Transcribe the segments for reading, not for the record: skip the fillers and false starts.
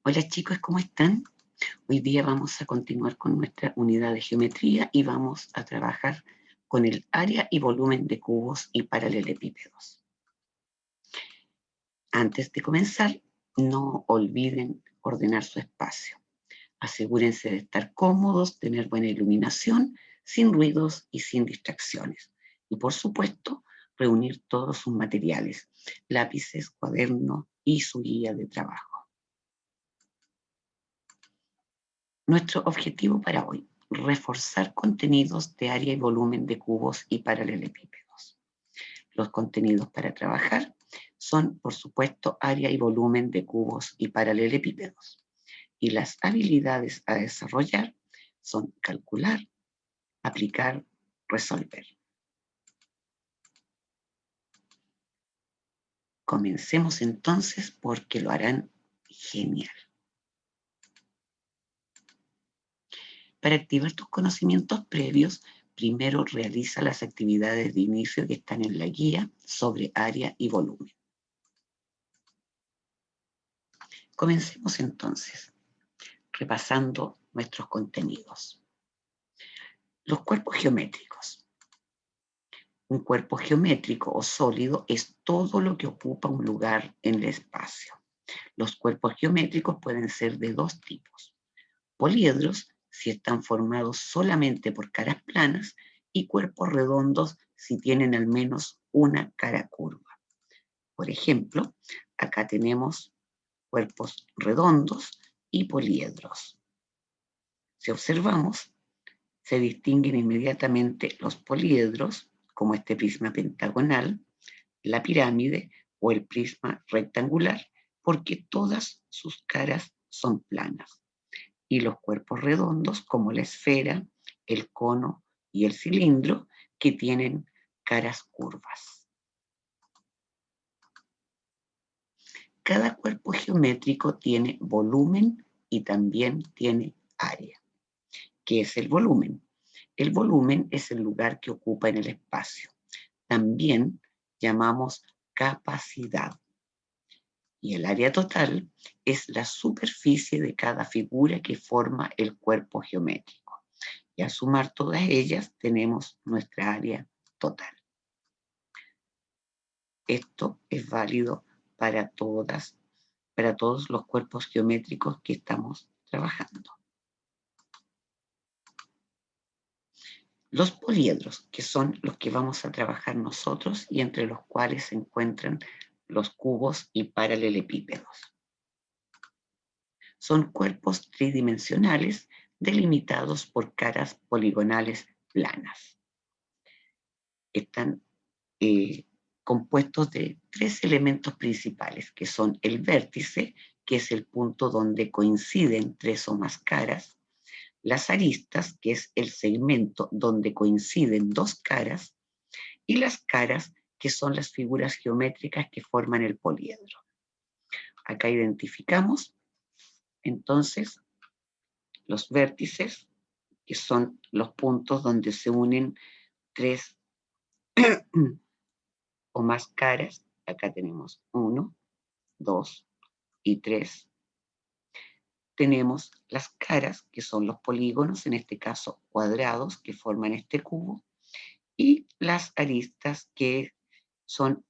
Hola chicos, ¿cómo están? Hoy día vamos a continuar con nuestra unidad de geometría y vamos a trabajar con el área y volumen de cubos y paralelepípedos. Antes de comenzar, no olviden ordenar su espacio. Asegúrense de estar cómodos, tener buena iluminación, sin ruidos y sin distracciones. Y por supuesto, reunir todos sus materiales, lápices, cuadernos y su guía de trabajo. Nuestro objetivo para hoy: reforzar contenidos de área y volumen de cubos y paralelepípedos. Los contenidos para trabajar son, por supuesto, área y volumen de cubos y paralelepípedos. Y las habilidades a desarrollar son calcular, aplicar, resolver. Comencemos entonces porque lo harán genial. Para activar tus conocimientos previos, primero realiza las actividades de inicio que están en la guía sobre área y volumen. Comencemos entonces, repasando nuestros contenidos. Los cuerpos geométricos. Un cuerpo geométrico o sólido es todo lo que ocupa un lugar en el espacio. Los cuerpos geométricos pueden ser de dos tipos: poliedros, si están formados solamente por caras planas, y cuerpos redondos si tienen al menos una cara curva. Por ejemplo, acá tenemos cuerpos redondos y poliedros. Si observamos, se distinguen inmediatamente los poliedros, como este prisma pentagonal, la pirámide o el prisma rectangular, porque todas sus caras son planas. Y los cuerpos redondos, como la esfera, el cono y el cilindro, que tienen caras curvas. Cada cuerpo geométrico tiene volumen y también tiene área. ¿Qué es el volumen? El volumen es el lugar que ocupa en el espacio. También llamamos capacidad. Y el área total es la superficie de cada figura que forma el cuerpo geométrico. Y al sumar todas ellas tenemos nuestra área total. Esto es válido para todos los cuerpos geométricos que estamos trabajando. Los poliedros, que son los que vamos a trabajar nosotros y entre los cuales se encuentran los cubos y paralelepípedos. Son cuerpos tridimensionales delimitados por caras poligonales planas. Están compuestos de tres elementos principales, que son el vértice, que es el punto donde coinciden tres o más caras; las aristas, que es el segmento donde coinciden dos caras; y las caras, que son las figuras geométricas que forman el poliedro. Acá identificamos entonces los vértices, que son los puntos donde se unen tres o más caras. Acá tenemos 1, 2 y 3. Tenemos las caras, que son los polígonos, en este caso cuadrados, que forman este cubo, y las aristas, que son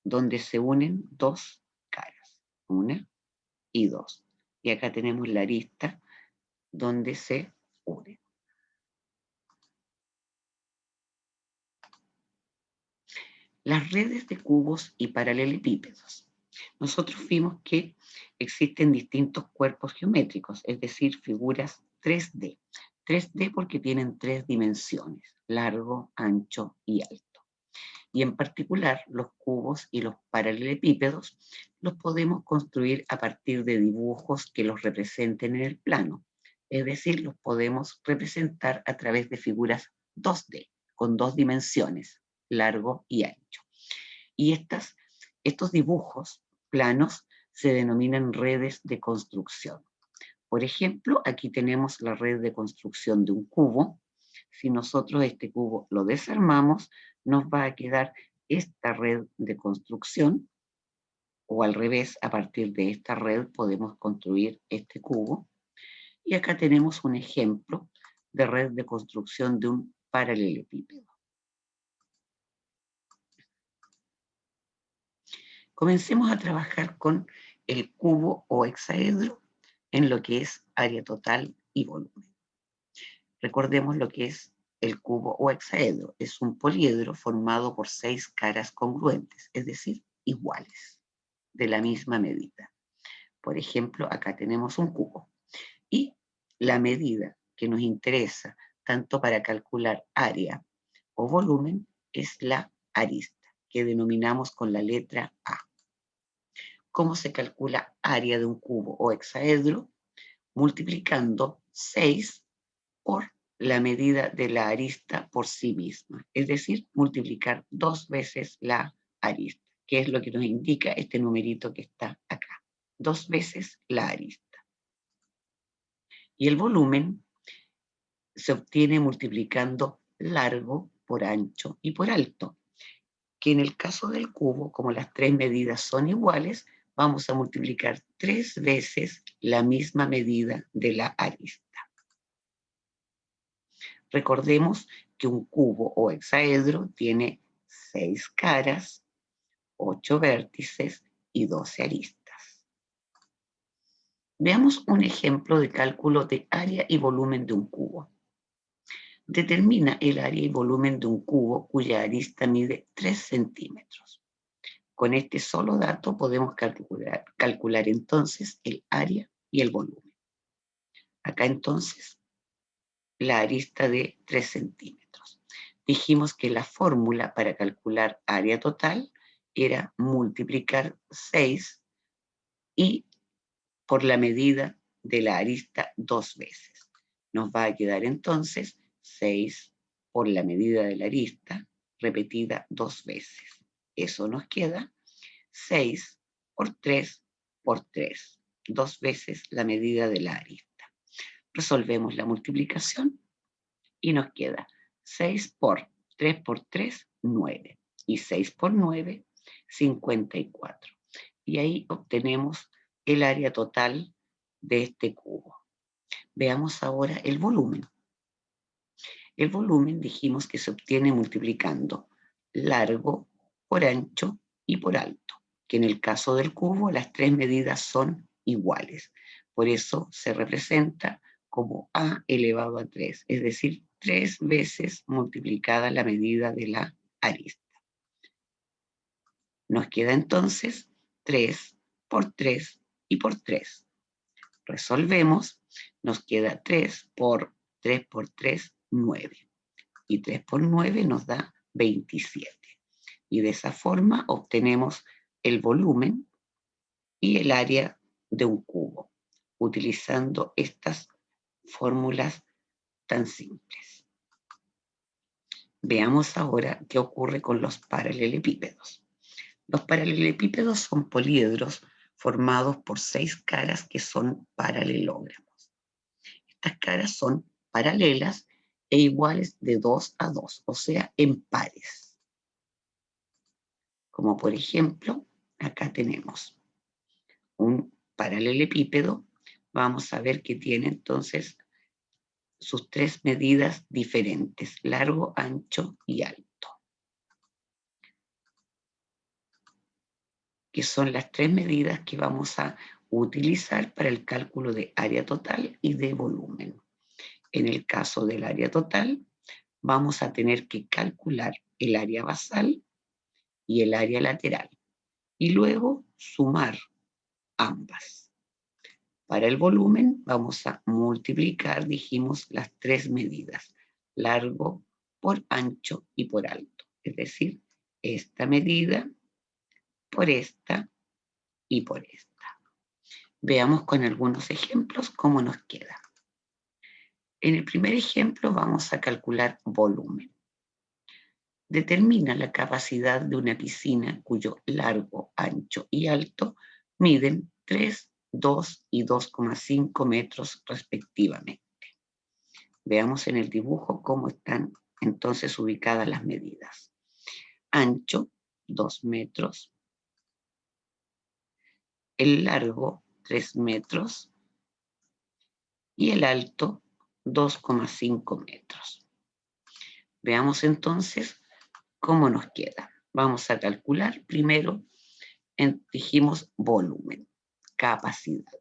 donde se unen dos caras, 1 y 2. Y acá tenemos la arista donde se unen. Las redes de cubos y paralelepípedos. Nosotros vimos que existen distintos cuerpos geométricos, es decir, figuras 3D. 3D porque tienen tres dimensiones: largo, ancho y alto. Y en particular, los cubos y los paralelepípedos los podemos construir a partir de dibujos que los representen en el plano. Es decir, los podemos representar a través de figuras 2D, con dos dimensiones, largo y ancho. Y estos dibujos planos se denominan redes de construcción. Por ejemplo, aquí tenemos la red de construcción de un cubo. Si nosotros este cubo lo desarmamos, nos va a quedar esta red de construcción, o al revés, a partir de esta red podemos construir este cubo. Y acá tenemos un ejemplo de red de construcción de un paralelepípedo. Comencemos a trabajar con el cubo o hexaedro en lo que es área total y volumen. Recordemos lo que es el cubo o hexaedro. Es un poliedro formado por 6 caras congruentes, es decir, iguales, de la misma medida. Por ejemplo, acá tenemos un cubo. Y la medida que nos interesa, tanto para calcular área o volumen, es la arista, que denominamos con la letra A. ¿Cómo se calcula área de un cubo o hexaedro? Multiplicando 6 por la medida de la arista por sí misma, es decir, multiplicar 2 veces la arista, que es lo que nos indica este numerito que está acá, 2 veces la arista. Y el volumen se obtiene multiplicando largo por ancho y por alto, que en el caso del cubo, como las 3 medidas son iguales, vamos a multiplicar 3 veces la misma medida de la arista. Recordemos que un cubo o hexaedro tiene 6 caras, 8 vértices y 12 aristas. Veamos un ejemplo de cálculo de área y volumen de un cubo. Determina el área y volumen de un cubo cuya arista mide 3 centímetros. Con este solo dato podemos calcular entonces el área y el volumen. Acá entonces la arista de 3 centímetros. Dijimos que la fórmula para calcular área total era multiplicar 6 y por la medida de la arista 2 veces. Nos va a quedar entonces 6 por la medida de la arista repetida 2 veces. Eso nos queda 6 por 3 por 3, 2 veces la medida de la arista. Resolvemos la multiplicación y nos queda 6 por 3 por 3, 9. Y 6 por 9, 54. Y ahí obtenemos el área total de este cubo. Veamos ahora el volumen. El volumen dijimos que se obtiene multiplicando largo por ancho y por alto, que en el caso del cubo las 3 medidas son iguales. Por eso se representa como A elevado a 3, es decir, 3 veces multiplicada la medida de la arista. Nos queda entonces 3 por 3 y por 3. Resolvemos, nos queda 3 por 3, 9. Y 3 por 9 nos da 27. Y de esa forma obtenemos el volumen y el área de un cubo, utilizando estas fórmulas tan simples. Veamos ahora qué ocurre con los paralelepípedos. Los paralelepípedos son poliedros formados por 6 caras que son paralelogramos. Estas caras son paralelas e iguales de 2 a 2, o sea, en pares. Como por ejemplo, acá tenemos un paralelepípedo. Vamos a ver que tiene entonces sus 3 medidas diferentes, largo, ancho y alto, que son las 3 medidas que vamos a utilizar para el cálculo de área total y de volumen. En el caso del área total, vamos a tener que calcular el área basal y el área lateral, y luego sumar ambas. Para el volumen vamos a multiplicar, dijimos, las 3 medidas, largo por ancho y por alto, es decir, esta medida por esta y por esta. Veamos con algunos ejemplos cómo nos queda. En el primer ejemplo vamos a calcular volumen. Determina la capacidad de una piscina cuyo largo, ancho y alto miden 3, 2 y 2,5 metros respectivamente. Veamos en el dibujo cómo están entonces ubicadas las medidas. Ancho, 2 metros. el largo 3 metros y el alto 2,5 metros. Veamos entonces cómo nos queda. Vamos a calcular primero, dijimos volumen, capacidad.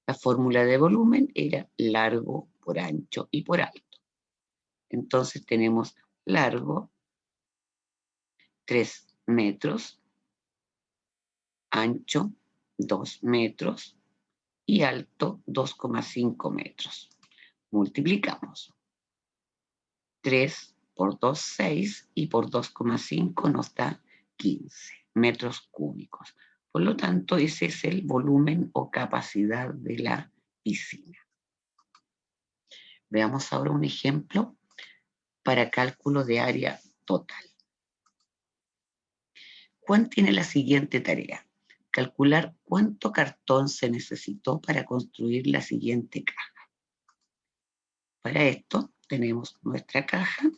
La fórmula de volumen era largo por ancho y por alto. Entonces tenemos largo 3 metros, ancho 2 metros y alto 2,5 metros. Multiplicamos. 3 por 2, 6 y por 2,5 nos da 15 metros cúbicos. Por lo tanto, ese es el volumen o capacidad de la piscina. Veamos ahora un ejemplo para cálculo de área total. Juan tiene la siguiente tarea: calcular cuánto cartón se necesitó para construir la siguiente caja. Para esto tenemos nuestra caja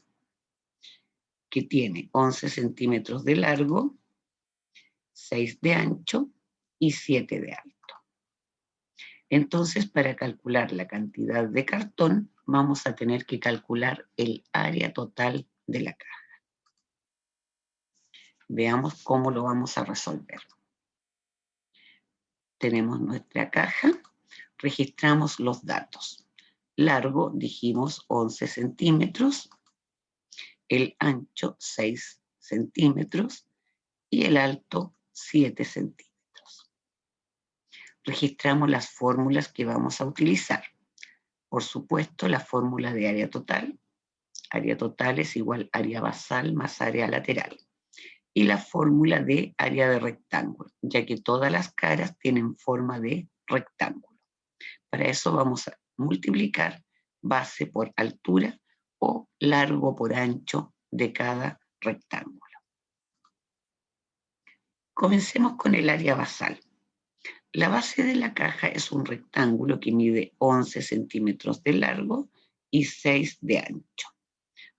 que tiene 11 centímetros de largo, 6 de ancho y 7 de alto. Entonces, para calcular la cantidad de cartón, vamos a tener que calcular el área total de la caja. Veamos cómo lo vamos a resolver. Tenemos nuestra caja, registramos los datos. Largo, dijimos 11 centímetros, el ancho 6 centímetros y el alto 7 centímetros. Registramos las fórmulas que vamos a utilizar. Por supuesto, la fórmula de área total. Área total es igual área basal más área lateral. Y la fórmula de área de rectángulo, ya que todas las caras tienen forma de rectángulo. Para eso vamos a multiplicar base por altura o largo por ancho de cada rectángulo. Comencemos con el área basal. La base de la caja es un rectángulo que mide 11 centímetros de largo y 6 de ancho.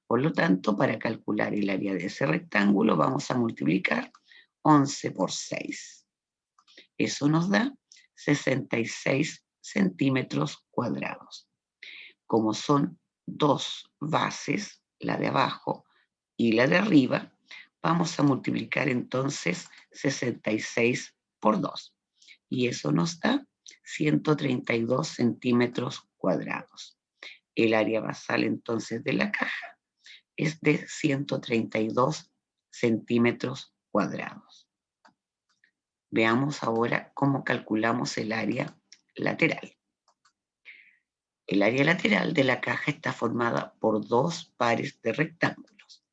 Por lo tanto, para calcular el área de ese rectángulo vamos a multiplicar 11 por 6. Eso nos da 66 centímetros cuadrados. Como son dos bases, la de abajo y la de arriba, vamos a multiplicar entonces 66 por 2. Y eso nos da 132 centímetros cuadrados. El área basal entonces de la caja es de 132 centímetros cuadrados. Veamos ahora cómo calculamos el área lateral. El área lateral de la caja está formada por dos pares de rectángulos.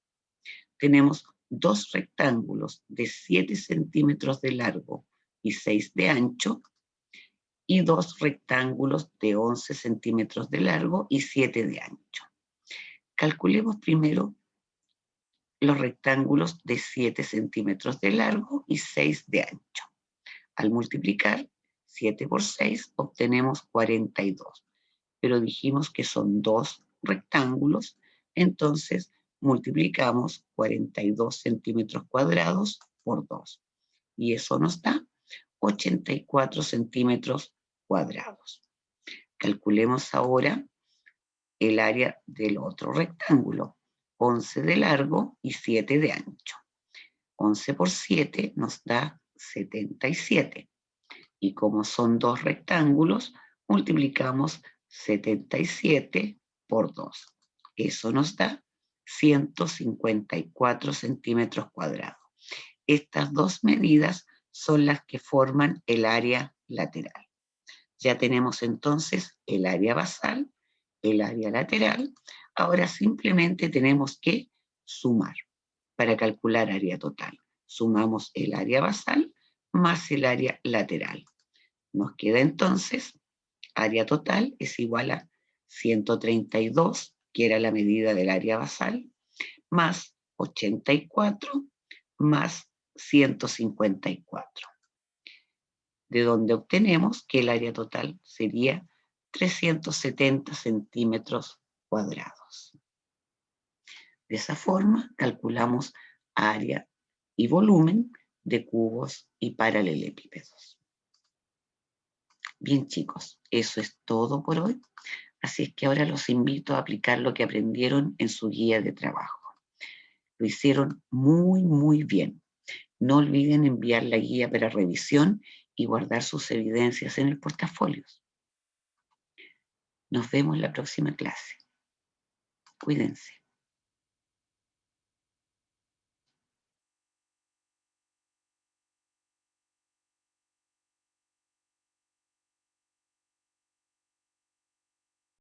Tenemos dos rectángulos de 7 centímetros de largo y 6 de ancho y dos rectángulos de 11 centímetros de largo y 7 de ancho. Calculemos primero los rectángulos de 7 centímetros de largo y 6 de ancho. Al multiplicar 7 por 6 obtenemos 42, pero dijimos que son dos rectángulos, entonces multiplicamos 42 centímetros cuadrados por 2 y eso nos da 84 centímetros cuadrados. Calculemos ahora el área del otro rectángulo, 11 de largo y 7 de ancho. 11 por 7 nos da 77. Y como son dos rectángulos, multiplicamos 77 por 2. Eso nos da 154 centímetros cuadrados. Estas dos medidas son las que forman el área lateral. Ya tenemos entonces el área basal, el área lateral. Ahora simplemente tenemos que sumar para calcular área total. Sumamos el área basal más el área lateral. Nos queda entonces área total es igual a 132, que era la medida del área basal, más 84 más 154. De donde obtenemos que el área total sería 370 centímetros cuadrados. De esa forma calculamos área y volumen de cubos y paralelepípedos. Bien, chicos, eso es todo por hoy. Así es que ahora los invito a aplicar lo que aprendieron en su guía de trabajo. Lo hicieron muy, muy bien. No olviden enviar la guía para revisión y guardar sus evidencias en el portafolio. Nos vemos la próxima clase. Cuídense.